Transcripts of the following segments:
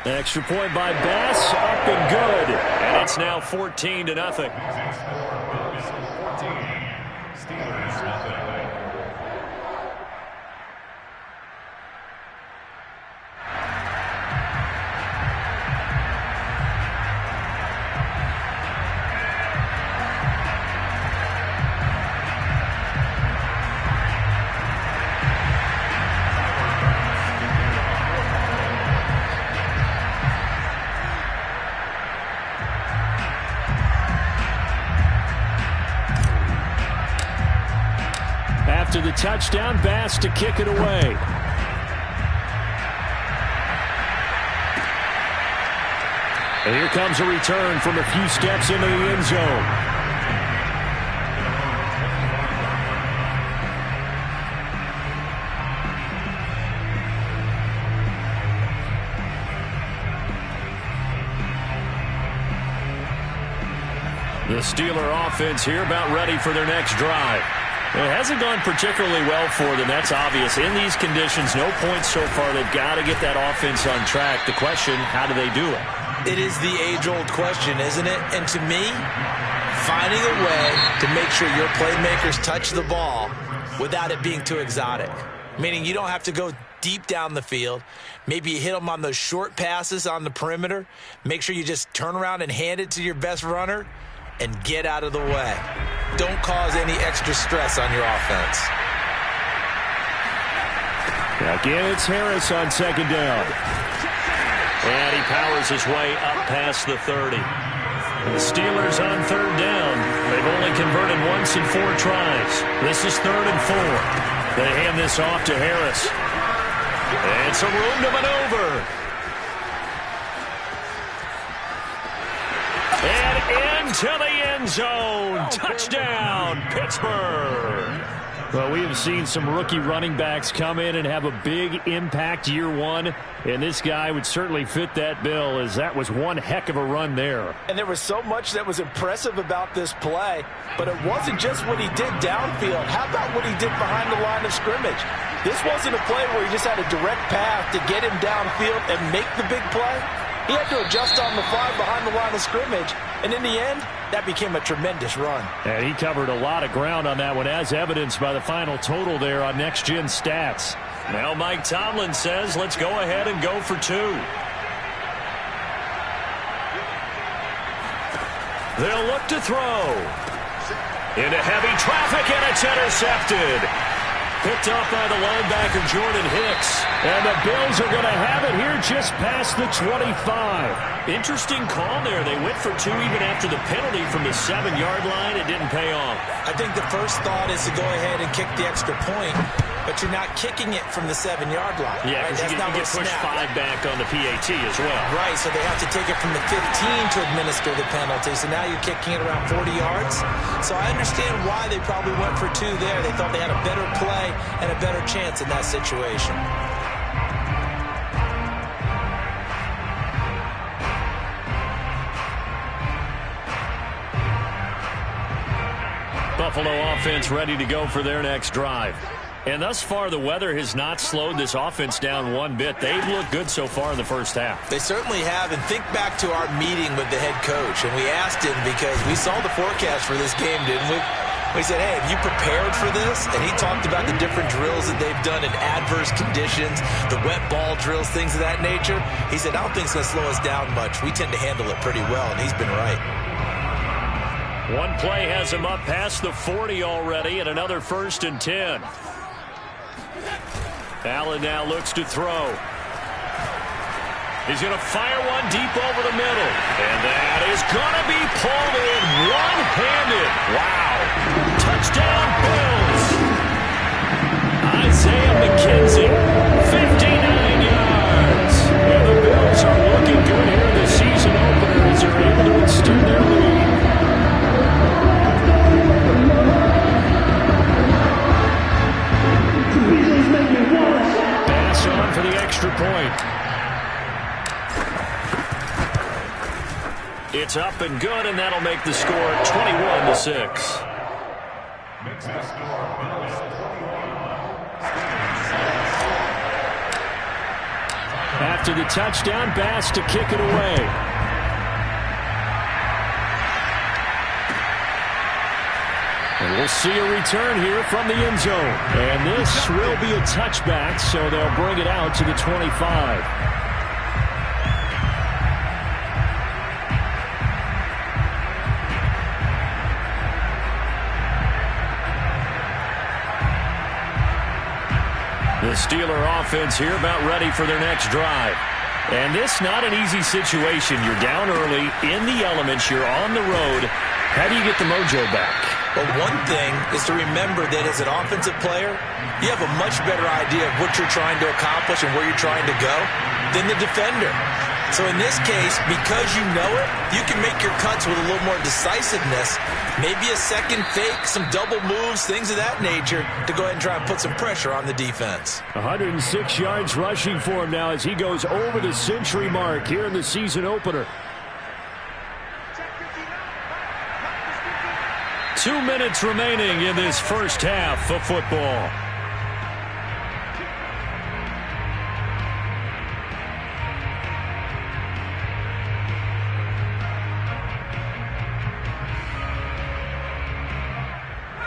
Extra point by Bass, up and good. And it's now 14-0. After the touchdown, Bass to kick it away. And here comes a return from a few steps into the end zone. The Steeler offense here about ready for their next drive. It hasn't gone particularly well for them. That's obvious. In these conditions, no points so far. They've got to get that offense on track. The question, how do they do it? It is the age-old question, isn't it? And to me, finding a way to make sure your playmakers touch the ball without it being too exotic. Meaning you don't have to go deep down the field. Maybe you hit them on those short passes on the perimeter. Make sure you just turn around and hand it to your best runner and get out of the way. Don't cause any extra stress on your offense. Again, it's Harris on second down. And he powers his way up past the 30. The Steelers on third down. They've only converted once in 4 tries. This is 3rd and 4. They hand this off to Harris. And some room to maneuver. And into the end zone. Touchdown, Pittsburgh. Well, we have seen some rookie running backs come in and have a big impact year one, and this guy would certainly fit that bill, as that was one heck of a run there. And there was so much that was impressive about this play, but it wasn't just what he did downfield. How about what he did behind the line of scrimmage? This wasn't a play where he just had a direct path to get him downfield and make the big play. He had to adjust on the fly behind the line of scrimmage, and in the end, that became a tremendous run. And he covered a lot of ground on that one, as evidenced by the final total there on Next Gen Stats. Now Mike Tomlin says, let's go ahead and go for 2. They'll look to throw. Into heavy traffic, and it's intercepted. Picked off by the linebacker, Jordan Hicks. And the Bills are going to have it here just past the 25. Interesting call there. They went for 2 even after the penalty from the 7-yard line. It didn't pay off. I think the first thought is to go ahead and kick the extra point, but you're not kicking it from the 7-yard line. Yeah, because right? you get pushed 5 back on the PAT as well. Right, so they have to take it from the 15 to administer the penalty. So now you're kicking it around 40 yards. So I understand why they probably went for 2 there. They thought they had a better play and a better chance in that situation. Buffalo offense ready to go for their next drive. And thus far, the weather has not slowed this offense down one bit. They've looked good so far in the first half. They certainly have. And think back to our meeting with the head coach. And we asked him, because we saw the forecast for this game, didn't we? We said, hey, have you prepared for this? And he talked about the different drills that they've done in adverse conditions, the wet ball drills, things of that nature. He said, I don't think it's going to slow us down much. We tend to handle it pretty well, and he's been right. One play has him up past the 40 already, and another 1st and 10. Allen now looks to throw. He's going to fire one deep over the middle. And that is going to be pulled in one-handed. Wow. Touchdown, Bills. Isaiah McKenzie, 59 yards. And the Bills are looking good here in the season opener as they're able to extend their lead. Pass on for the extra point. It's up and good, and that'll make the score 21-6. After the touchdown, Bass to kick it away. And we'll see a return here from the end zone. And this will be a touchback, so they'll bring it out to the 25. The Steeler offense here about ready for their next drive. And this not an easy situation. You're down early, in the elements, you're on the road. How do you get the mojo back? Well, one thing is to remember that as an offensive player, you have a much better idea of what you're trying to accomplish and where you're trying to go than the defender. So in this case, because you know it, you can make your cuts with a little more decisiveness, maybe a second fake, some double moves, things of that nature, to go ahead and try and put some pressure on the defense. 106 yards rushing for him now as he goes over the century mark here in the season opener. 2 minutes remaining in this first half of football.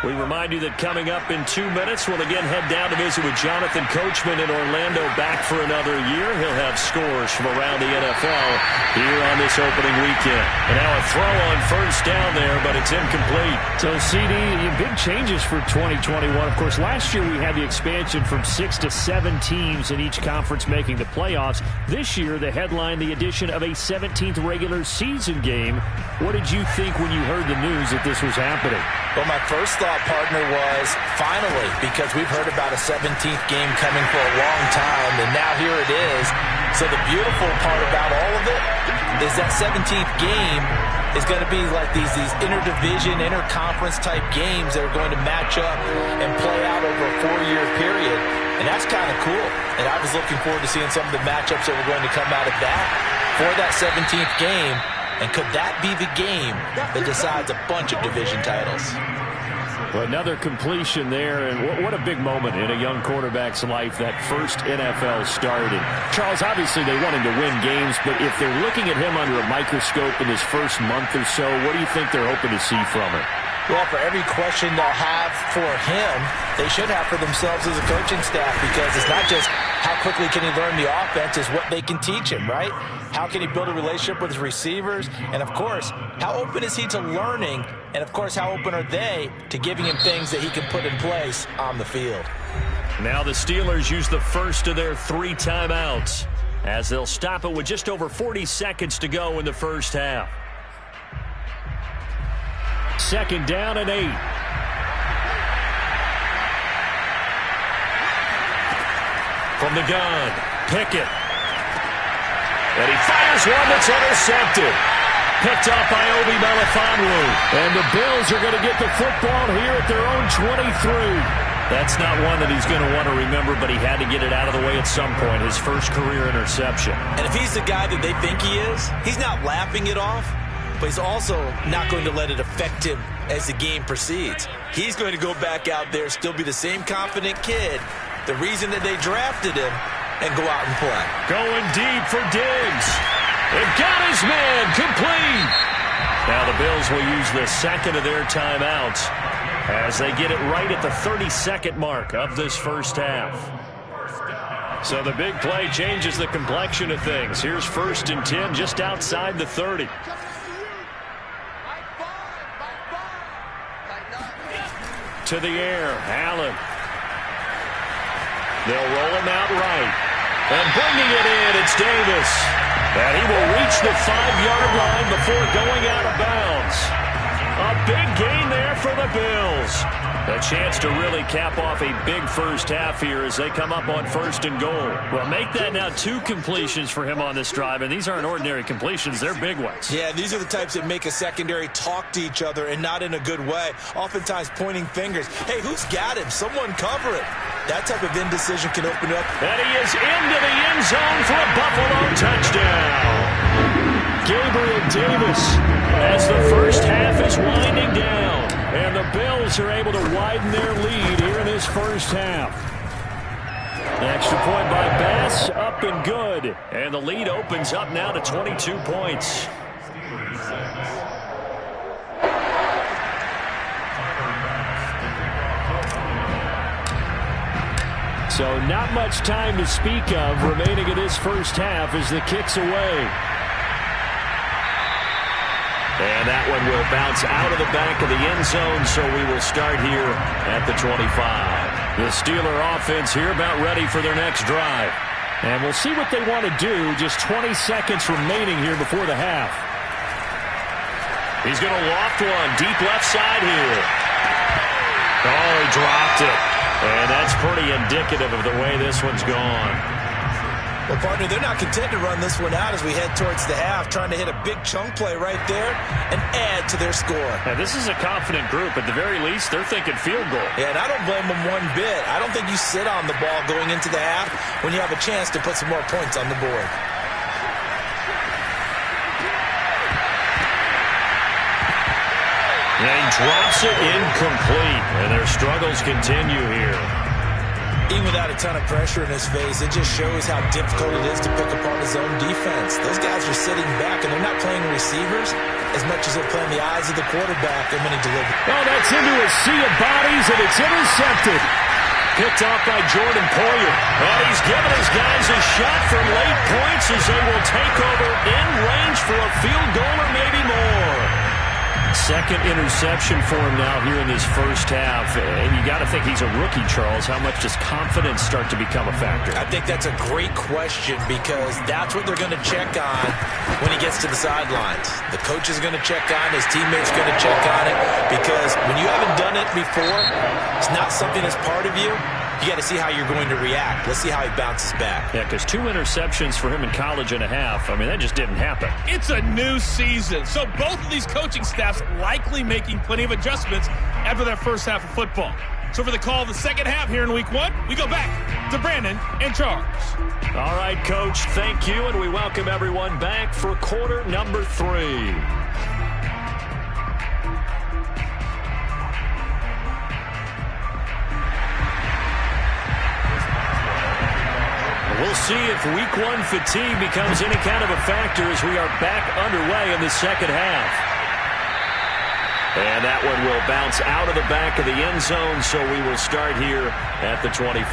We remind you that coming up in 2 minutes, we'll again head down to visit with Jonathan Coachman in Orlando, back for another year. He'll have scores from around the NFL here on this opening weekend. And now a throw on first down there, but it's incomplete. So, CD, big changes for 2021. Of course, last year we had the expansion from 6 to 7 teams in each conference making the playoffs. This year, the headline, the addition of a 17th regular season game. What did you think when you heard the news that this was happening? Well, my first thought, partner, was finally, because we've heard about a 17th game coming for a long time, and now here it is. So the beautiful part about all of it is that 17th game is going to be like these interdivision, interconference type games that are going to match up and play out over a 4-year period. And that's kind of cool. And I was looking forward to seeing some of the matchups that were going to come out of that for that 17th game. And could that be the game that decides a bunch of division titles? Well, another completion there, and what a big moment in a young quarterback's life, that first NFL start. And Charles, obviously they want him to win games, but if they're looking at him under a microscope in his first month or so, what do you think they're hoping to see from him? Well, for every question they'll have for him, they should have for themselves as a coaching staff, because it's not just how quickly can he learn the offense, it's what they can teach him, right? How can he build a relationship with his receivers? And, of course, how open is he to learning? And, of course, how open are they to giving him things that he can put in place on the field? Now the Steelers use the first of their 3 timeouts as they'll stop it with just over 40 seconds to go in the first half. 2nd down and 8. From the gun, Pickett. And he fires one that's intercepted. Picked up by Obi Melifonwu. And the Bills are going to get the football here at their own 23. That's not one that he's going to want to remember, but he had to get it out of the way at some point. His first career interception. And if he's the guy that they think he is, he's not laughing it off, but he's also not going to let it affect him as the game proceeds. He's going to go back out there, still be the same confident kid, the reason that they drafted him, and go out and play. Going deep for Diggs. It got his man complete. Now the Bills will use the second of their timeouts as they get it right at the 32nd mark of this first half. So the big play changes the complexion of things. Here's 1st and 10 just outside the 30. To the air, Allen. They'll roll him out right. And bringing it in, it's Davis. And he will reach the 5-yard line before going out of bounds. A big gain there for the Bills. A chance to really cap off a big first half here as they come up on 1st and goal. Well, make that now 2 completions for him on this drive, and these aren't ordinary completions. They're big ones. Yeah, these are the types that make a secondary talk to each other, and not in a good way. Oftentimes pointing fingers. Hey, who's got him? Someone cover it. That type of indecision can open up. And he is into the end zone for a Buffalo touchdown. Gabriel Davis as the first half is winding down. And the Bills are able to widen their lead here in this first half. An extra point by Bass, up up and good. And the lead opens up now to 22 points. So not much time to speak of remaining in this first half as the kick's away. And that one will bounce out of the back of the end zone, so we will start here at the 25. The Steeler offense here about ready for their next drive. And we'll see what they want to do. Just 20 seconds remaining here before the half. He's going to loft one deep left side here. Oh, he dropped it. And that's pretty indicative of the way this one's gone. Well, partner, they're not content to run this one out as we head towards the half, trying to hit a big chunk play right there and add to their score. Now, this is a confident group. At the very least, they're thinking field goal. Yeah, and I don't blame them one bit. I don't think you sit on the ball going into the half when you have a chance to put some more points on the board. And he drops it incomplete, and their struggles continue here. Even without a ton of pressure in his face, it just shows how difficult it is to pick apart his own defense. Those guys are sitting back, and they're not playing receivers as much as they're playing the eyes of the quarterback when he delivers. Oh, that's into a sea of bodies, and it's intercepted. Picked off by Jordan Poyer. And he's giving his guys a shot for late points as they will take over in range for a field goal or maybe more. Second interception for him now here in this first half. And you got to think he's a rookie, Charles. How much does confidence start to become a factor? I think that's a great question because that's what they're going to check on when he gets to the sidelines. The coach is going to check on, his teammates are going to check on it because when you haven't done it before, it's not something that's part of you. You got to see how you're going to react. Let's see how he bounces back. Yeah, because 2 interceptions for him in college and a half. I mean, that just didn't happen. It's a new season, so both of these coaching staffs likely making plenty of adjustments after that first half of football. So for the call of the second half here in week 1, we go back to Brandon and Charles. All right, Coach, thank you, and we welcome everyone back for quarter number 3. We'll see if week 1 fatigue becomes any kind of a factor as we are back underway in the second half. And that one will bounce out of the back of the end zone, so we will start here at the 25.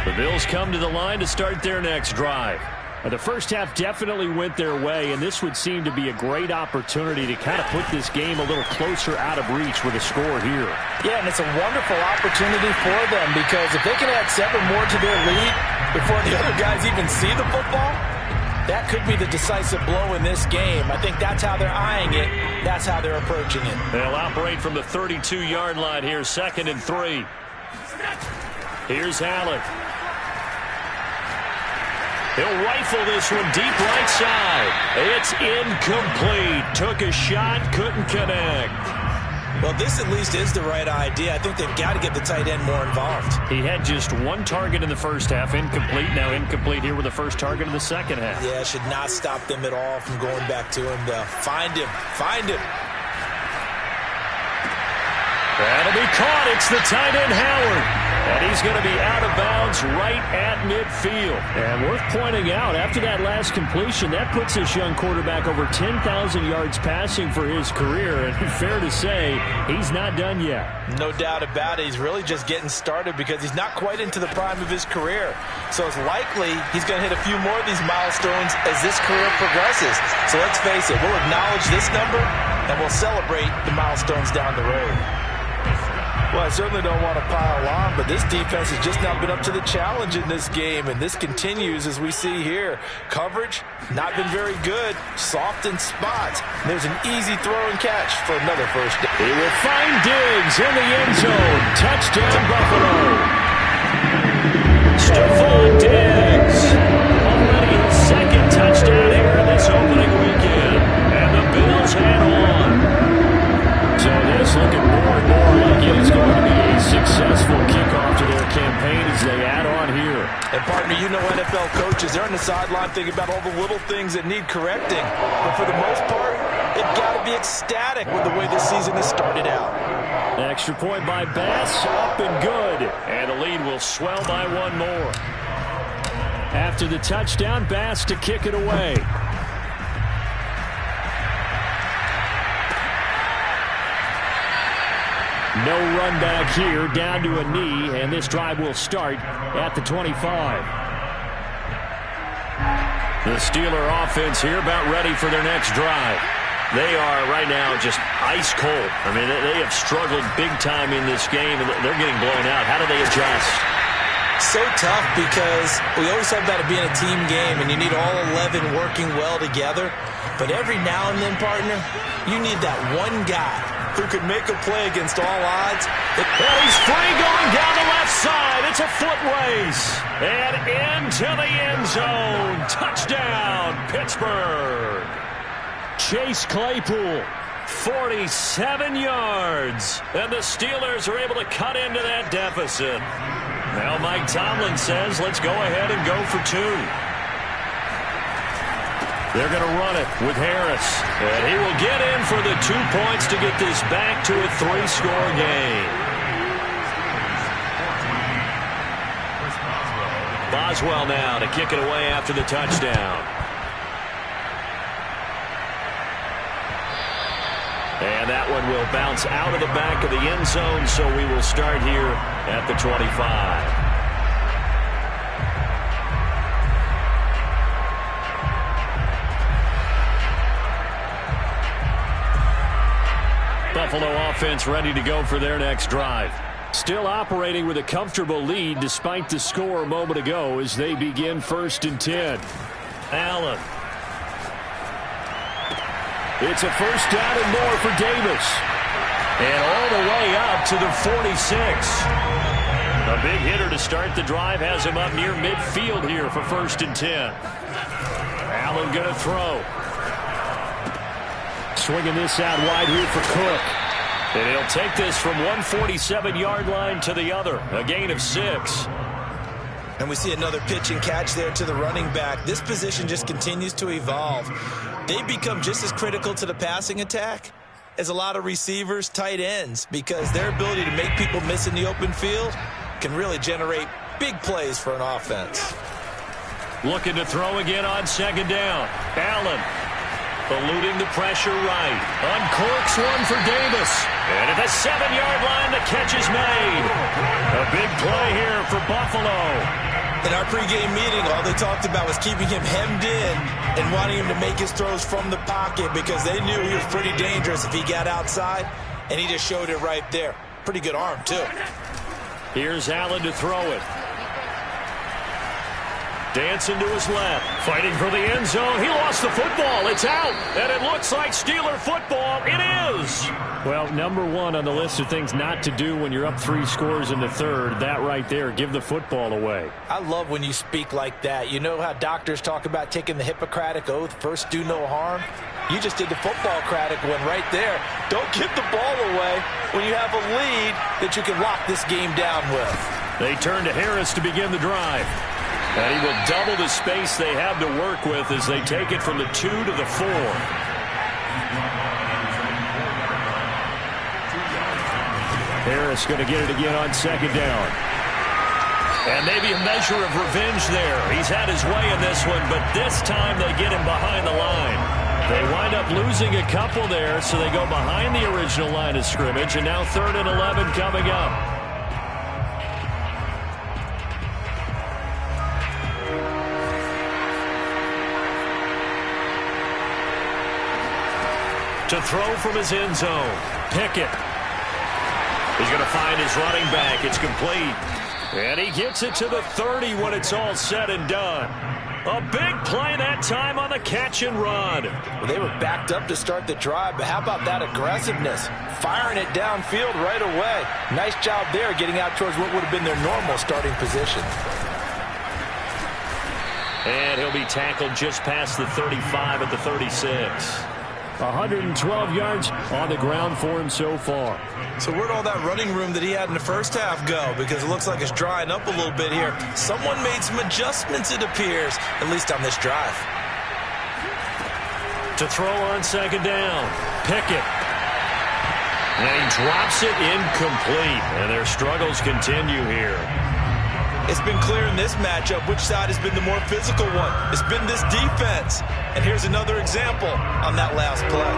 The Bills come to the line to start their next drive. The first half definitely went their way, and this would seem to be a great opportunity to kind of put this game a little closer out of reach with a score here. Yeah, and it's a wonderful opportunity for them because if they can add 7 more to their lead before the other guys even see the football, that could be the decisive blow in this game. I think that's how they're eyeing it. That's how they're approaching it. They'll operate from the 32-yard line here, 2nd and 3. Here's Allen. He'll rifle this one deep right side. It's incomplete. Took a shot, couldn't connect. Well, this at least is the right idea. I think they've got to get the tight end more involved. He had just 1 target in the first half, incomplete. Now incomplete here with the first target in the second half. Yeah, should not stop them at all from going back to him, though. Find him. Find him. That'll be caught. It's the tight end, Howard. And he's going to be out of bounds right at midfield. And worth pointing out, after that last completion, that puts this young quarterback over 10,000 yards passing for his career. And fair to say, he's not done yet. No doubt about it. He's really just getting started because he's not quite into the prime of his career. So it's likely he's going to hit a few more of these milestones as this career progresses. So let's face it, we'll acknowledge this number and we'll celebrate the milestones down the road. Well, I certainly don't want to pile on, but this defense has just not been up to the challenge in this game, and this continues as we see here. Coverage, not been very good. Soft in spots. There's an easy throw and catch for another first down. He will find Diggs in the end zone. Touchdown, Buffalo. Stephon Diggs. Already his 2nd touchdown here in this opening weekend. And the Bills head on. So this looking more and more like it is going to be a successful kickoff to their campaign as they add on here. And partner, you know NFL coaches, they're on the sideline thinking about all the little things that need correcting. But for the most part, they've got to be ecstatic with the way this season has started out. Extra point by Bass, up and good. And the lead will swell by one more. After the touchdown, Bass to kick it away. No run back here, down to a knee, and this drive will start at the 25. The Steeler offense here about ready for their next drive. They are right now just ice cold. I mean, they have struggled big time in this game, and they're getting blown out. How do they adjust? So tough because we always talk about it being a team game, and you need all 11 working well together. But every now and then, partner, you need that one guy who could make a play against all odds. And he's free going down the left side. It's a foot race. And into the end zone. Touchdown, Pittsburgh. Chase Claypool, 47 yards. And the Steelers are able to cut into that deficit. Now Mike Tomlin says, let's go ahead and go for two. They're going to run it with Harris. And he will get in for the 2 points to get this back to a 3-score game. Boswell now to kick it away after the touchdown. And that one will bounce out of the back of the end zone, so we will start here at the 25. Buffalo offense ready to go for their next drive. Still operating with a comfortable lead despite the score a moment ago as they begin 1st and 10. Allen. It's a first down and more for Davis. And all the way up to the 46. A big hitter to start the drive has him up near midfield here for 1st and 10. Allen going to throw. Swinging this out wide here for Cook. And he'll take this from 147-yard line to the other. A gain of 6. And we see another pitch and catch there to the running back. This position just continues to evolve. They become just as critical to the passing attack as a lot of receivers, tight ends, because their ability to make people miss in the open field can really generate big plays for an offense. Looking to throw again on 2nd down. Allen. Eluding the pressure right. Uncorks one for Davis. And at the 7-yard line, the catch is made. A big play here for Buffalo. In our pregame meeting, all they talked about was keeping him hemmed in and wanting him to make his throws from the pocket because they knew he was pretty dangerous if he got outside, and he just showed it right there. Pretty good arm, too. Here's Allen to throw it. Dancing to his left, fighting for the end zone. He lost the football. It's out, and it looks like Steeler football. It is. Well, number one on the list of things not to do when you're up 3 scores in the third, that right there, give the football away. I love when you speak like that. You know how doctors talk about taking the Hippocratic Oath, first do no harm? You just did the football-cratic one right there. Don't give the ball away when you have a lead that you can lock this game down with. They turn to Harris to begin the drive. And he will double the space they have to work with as they take it from the 2 to the 4. Harris going to get it again on 2nd down. And maybe a measure of revenge there. He's had his way in this one, but this time they get him behind the line. They wind up losing a couple there, so they go behind the original line of scrimmage, and now 3rd and 11 coming up. To throw from his end zone. Pickett. He's going to find his running back. It's complete. And he gets it to the 30 when it's all said and done. A big play that time on the catch and run. Well, they were backed up to start the drive, but how about that aggressiveness? Firing it downfield right away. Nice job there getting out towards what would have been their normal starting position. And he'll be tackled just past the 35 at the 36. 112 yards on the ground for him so far. So where'd all that running room that he had in the first half go? Because it looks like it's drying up a little bit here. Someone made some adjustments, it appears, at least on this drive. To throw on second down, Pickett. And he drops it incomplete, and their struggles continue here. It's been clear in this matchup which side has been the more physical one. It's been this defense. And here's another example on that last play.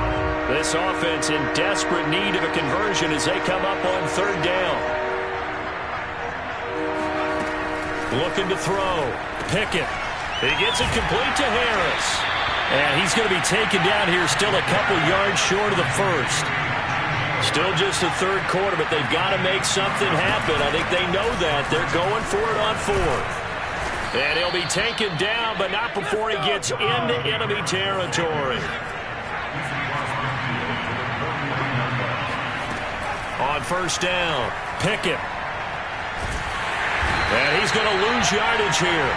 This offense in desperate need of a conversion as they come up on third down. Looking to throw. Pickett. He gets it complete to Harris. And he's going to be taken down here still a couple yards short of the first. Still just the third quarter, but they've got to make something happen. I think they know that. They're going for it on fourth. And he'll be taken down, but not before he gets into enemy territory. On first down, Pickett. And he's going to lose yardage here,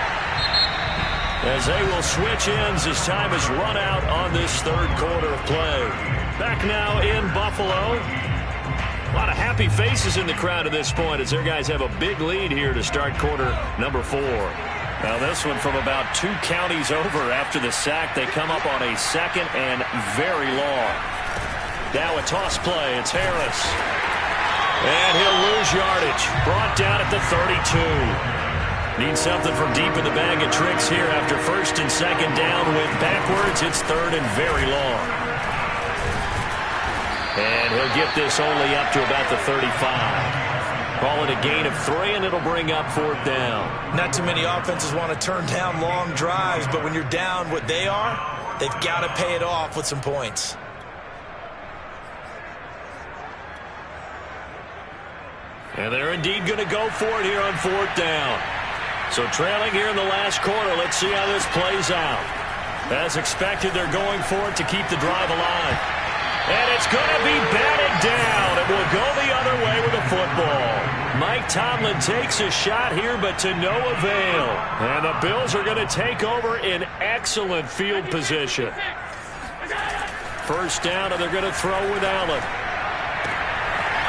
as they will switch ends as time has run out on this third quarter of play. Back now in Buffalo. A lot of happy faces in the crowd at this point as their guys have a big lead here to start quarter number 4. Now this one from about 2 counties over after the sack. They come up on a second and very long. Now a toss play. It's Harris. And he'll lose yardage. Brought down at the 32. Needs something from deep in the bag of tricks here after first and second down. Went backwards. It's third and very long. And he'll get this only up to about the 35. Call it a gain of 3, and it'll bring up fourth down. Not too many offenses want to turn down long drives, but when you're down what they are, they've got to pay it off with some points. And they're indeed going to go for it here on fourth down. So trailing here in the last quarter, let's see how this plays out. As expected, they're going for it to keep the drive alive. And it's going to be batted down. It will go the other way with the football. Mike Tomlin takes a shot here, but to no avail. And the Bills are going to take over in excellent field position. First down, and they're going to throw with Allen.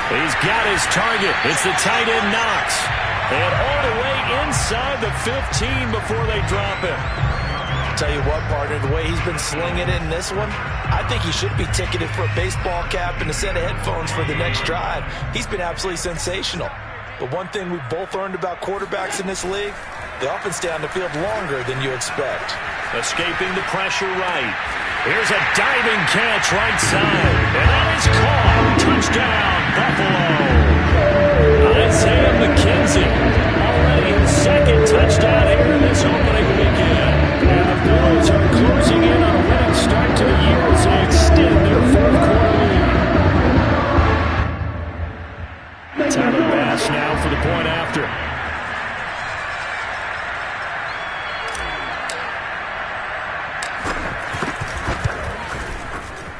He's got his target. It's the tight end Knox. And all the way inside the 15 before they drop him. Tell you what, partner, the way he's been slinging it in this one, I think he should be ticketed for a baseball cap and a set of headphones for the next drive. He's been absolutely sensational. But one thing we've both learned about quarterbacks in this league, they often stay on the field longer than you expect. Escaping the pressure right. Here's a diving catch right side. And that is caught. Touchdown, Buffalo. Isaiah McKenzie. Already his second touchdown here in this opening weekend. And the Bills are closing in on a winning start to the year as they extend their fourth quarter lead. Tyler Bass now for the point after.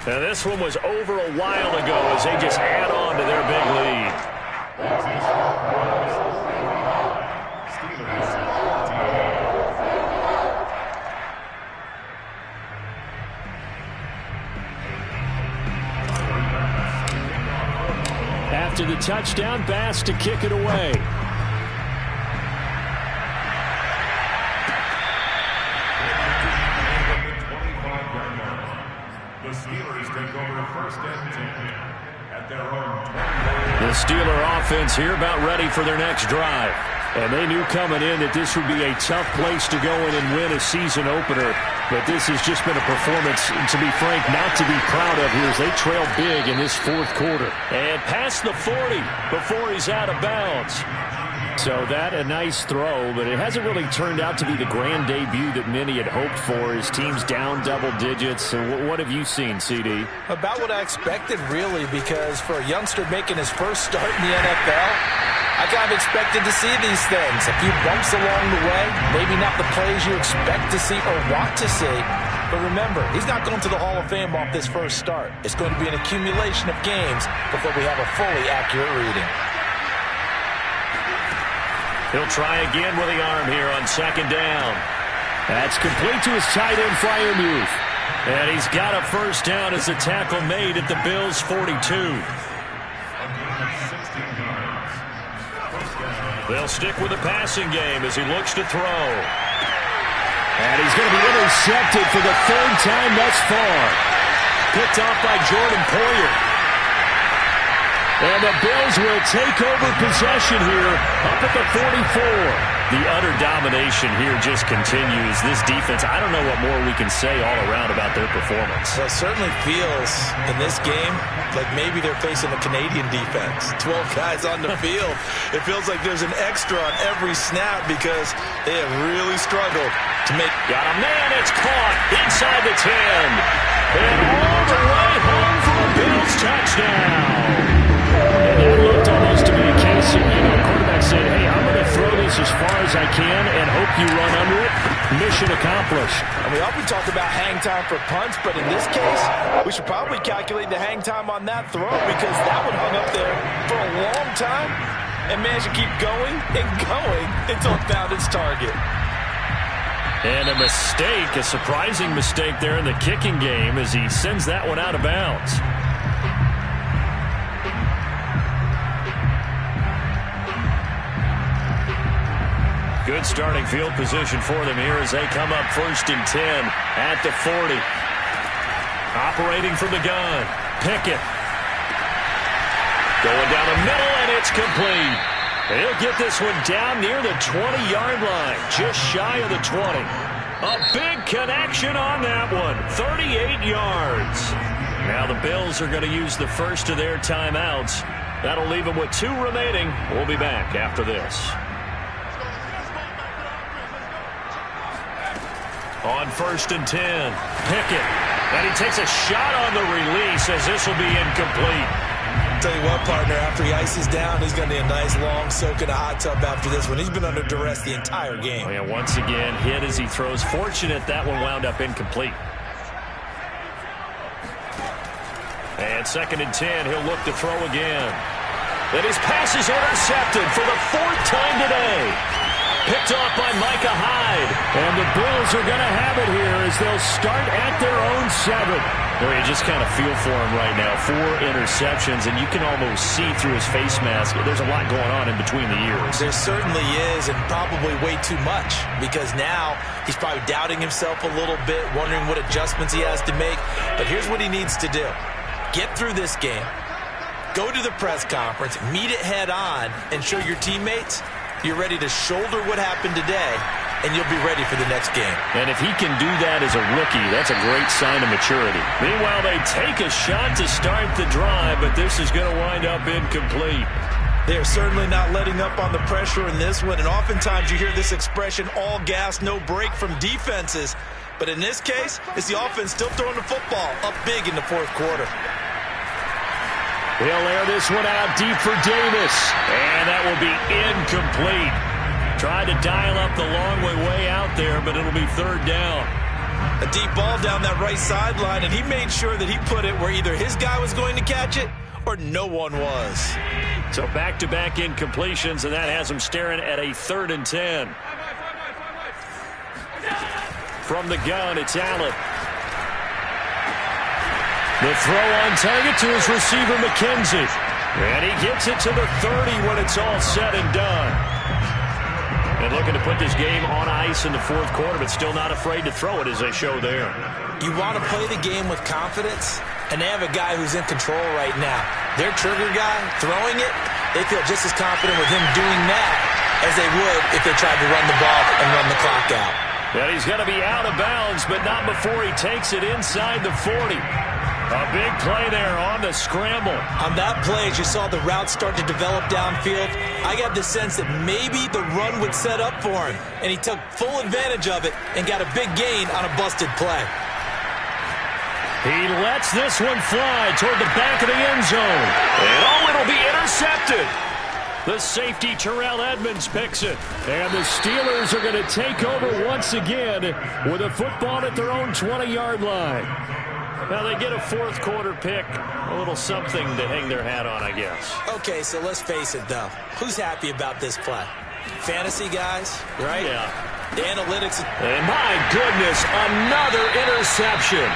Now this one was over a while ago as they just add on to their big lead. After the touchdown, Bass to kick it away. The Steelers take over first and 10 at their own 20. The Steeler offense here about ready for their next drive. And they knew coming in that this would be a tough place to go in and win a season opener. But this has just been a performance, to be frank, not to be proud of here as they trail big in this fourth quarter. And past the 40 before he's out of bounds. So that a nice throw, but it hasn't really turned out to be the grand debut that many had hoped for. His team's down double digits. So what have you seen, CD? About what I expected, really, because for a youngster making his first start in the NFL, I kind of expected to see these things. A few bumps along the way, maybe not the plays you expect to see or want to see. But remember, he's not going to the Hall of Fame off this first start. It's going to be an accumulation of games before we have a fully accurate reading. He'll try again with the arm here on second down. That's complete to his tight end, Freiermuth. And he's got a first down as a tackle made at the Bills' 42. They'll stick with the passing game as he looks to throw. And he's going to be intercepted for the third time thus far. Picked off by Jordan Poyer. And the Bills will take over possession here up at the 44. The utter domination here just continues. This defense, I don't know what more we can say all around about their performance. Well, it certainly feels in this game like maybe they're facing a Canadian defense. 12 guys on the field. It feels like there's an extra on every snap because they have really struggled to make. Got a man, it's caught inside the 10. And all the way home for a Bills touchdown. And that looked almost to be a case of, quarterback saying, hey, I'm going to throw this as far as I can and hope you run under it. Mission accomplished. And we often talk about hang time for punts, but in this case, we should probably calculate the hang time on that throw because that one hung up there for a long time and managed to keep going and going until it found its target. And a mistake, a surprising mistake there in the kicking game as he sends that one out of bounds. Good starting field position for them here as they come up 1st and 10 at the 40. Operating from the gun. Pickett. Going down the middle, and it's complete. He'll get this one down near the 20-yard line, just shy of the 20. A big connection on that one, 38 yards. Now the Bills are going to use the first of their timeouts. That'll leave them with 2 remaining. We'll be back after this. On 1st and 10, Pickett. And he takes a shot on the release as this will be incomplete. Tell you what, partner, after he ices down, he's going to need a nice long soak in a hot tub after this one. He's been under duress the entire game. Oh, yeah, once again, hit as he throws. Fortunate that one wound up incomplete. And 2nd and 10, he'll look to throw again. And his pass is intercepted for the 4th time today. Picked off by Micah Hyde. And the Bills are going to have it here as they'll start at their own 7. Well, you just kind of feel for him right now. 4 interceptions, and you can almost see through his face mask. There's a lot going on in between the ears. There certainly is, and probably way too much, because now he's probably doubting himself a little bit, wondering what adjustments he has to make. But here's what he needs to do. Get through this game. Go to the press conference, meet it head on, and show your teammates you're ready to shoulder what happened today, and you'll be ready for the next game. And if he can do that as a rookie, that's a great sign of maturity. Meanwhile, they take a shot to start the drive, but this is going to wind up incomplete. They are certainly not letting up on the pressure in this one, and oftentimes you hear this expression, all gas, no break from defenses. But in this case, it's the offense still throwing the football up big in the 4th quarter. He'll air this one out deep for Davis. And that will be incomplete. Tried to dial up the long way out there, but it'll be 3rd down. A deep ball down that right sideline, and he made sure that he put it where either his guy was going to catch it or no one was. So back-to-back incompletions, and that has him staring at a 3rd and 10. From the gun, it's Allen. The throw on target to his receiver, McKenzie. And he gets it to the 30 when it's all said and done. And looking to put this game on ice in the 4th quarter, but still not afraid to throw it as they show there. You want to play the game with confidence, and they have a guy who's in control right now. Their trigger guy, throwing it, they feel just as confident with him doing that as they would if they tried to run the ball and run the clock out. And he's going to be out of bounds, but not before he takes it inside the 40. A big play there on the scramble. On that play, as you saw the route start to develop downfield, I got the sense that maybe the run would set up for him, and he took full advantage of it and got a big gain on a busted play. He lets this one fly toward the back of the end zone. And it'll be intercepted. The safety, Terrell Edmonds, picks it. And the Steelers are going to take over once again with a football at their own 20-yard line. Now they get a 4th quarter pick, a little something to hang their hat on, I guess. Okay, so let's face it, though. Who's happy about this play? Fantasy guys, right? Yeah. The analytics. And my goodness, another interception.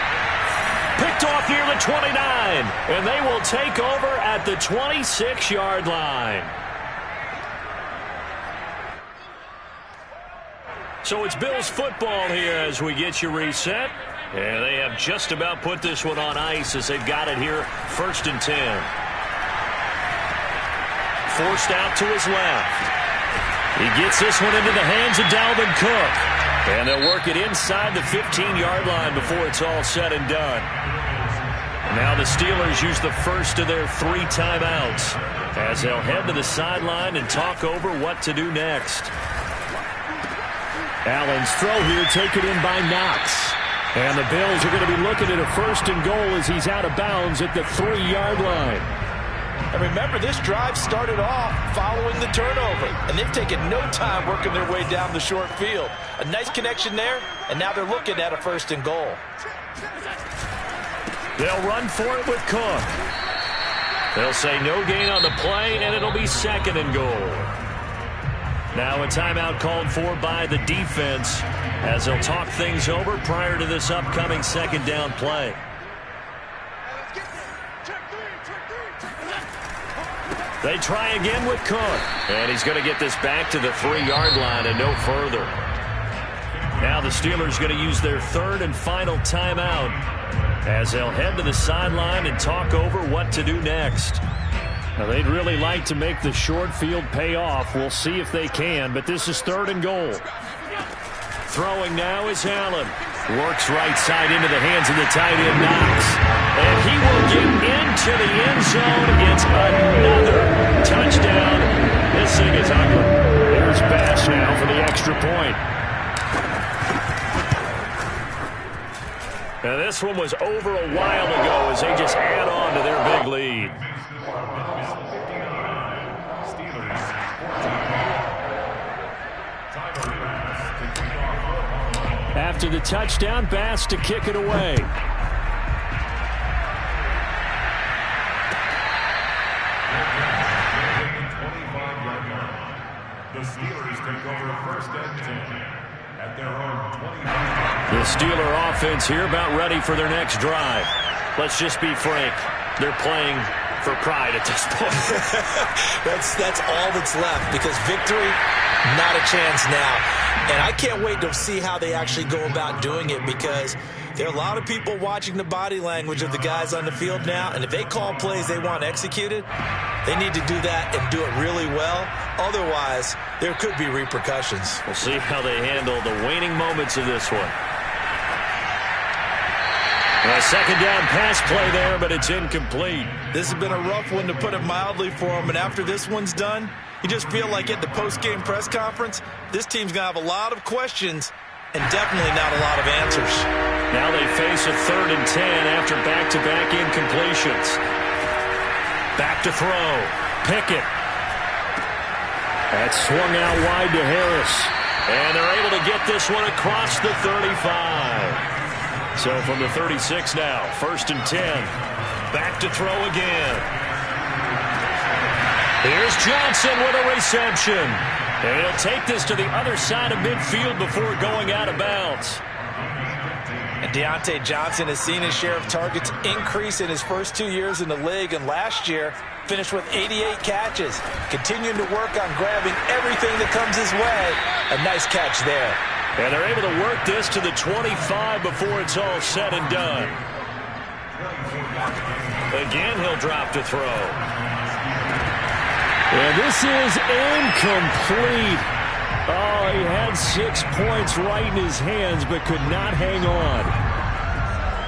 Picked off near the 29, and they will take over at the 26-yard line. So it's Bills football here as we get you reset. And they have just about put this one on ice as they've got it here, 1st and 10. Forced out to his left. He gets this one into the hands of Dalvin Cook. And they'll work it inside the 15-yard line before it's all said and done. Now the Steelers use the first of their 3 timeouts as they'll head to the sideline and talk over what to do next. Allen's throw here taken in by Knox. And the Bills are going to be looking at a 1st and goal as he's out of bounds at the 3-yard line. And remember, this drive started off following the turnover, and they've taken no time working their way down the short field. A nice connection there, and now they're looking at a 1st and goal. They'll run for it with Cook. They'll say no gain on the play, and it'll be 2nd and goal. Now a timeout called for by the defense as they'll talk things over prior to this upcoming 2nd down play. They try again with Cook. And he's going to get this back to the 3-yard line and no further. Now the Steelers going to use their 3rd and final timeout as they'll head to the sideline and talk over what to do next. Now they'd really like to make the short field pay off. We'll see if they can, but this is 3rd and goal. Throwing now is Allen. Works right side into the hands of the tight end, Knox. And he will get into the end zone. It's another touchdown. This thing is ugly. There's Bass now for the extra point. Now this one was over a while ago as they just add on to their big lead. After the touchdown, Bass to kick it away. The Steelers take over 1st and 10 at their own 25. The Steeler offense here about ready for their next drive. Let's just be frank. They're playing for pride at this point. That's all that's left because victory, not a chance now. And I can't wait to see how they actually go about doing it because there are a lot of people watching the body language of the guys on the field now. And if they call plays they want executed, they need to do that and do it really well. Otherwise, there could be repercussions. We'll see how they handle the waning moments of this one. A 2nd down pass play there, but it's incomplete. This has been a rough one, to put it mildly, for them. And after this one's done, you just feel like at the post-game press conference, this team's going to have a lot of questions and definitely not a lot of answers. Now they face a 3rd and 10 after back-to-back incompletions. Back to throw. Pickett. That's swung out wide to Harris. And they're able to get this one across the 35. So from the 36 now, 1st and 10. Back to throw again. Here's Johnson with a reception. And he'll take this to the other side of midfield before going out of bounds. And Deontay Johnson has seen his share of targets increase in his first 2 years in the league, and last year finished with 88 catches. Continuing to work on grabbing everything that comes his way. A nice catch there. And they're able to work this to the 25 before it's all said and done. Again, he'll drop to throw. And this is incomplete. Oh, he had 6 points right in his hands, but could not hang on.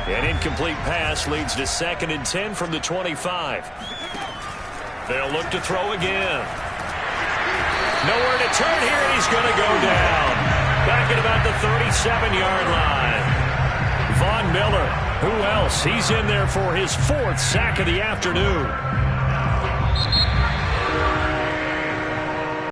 An incomplete pass leads to 2nd and 10 from the 25. They'll look to throw again. Nowhere to turn here, and he's going to go down. Back at about the 37-yard line. Von Miller, who else? He's in there for his 4th sack of the afternoon.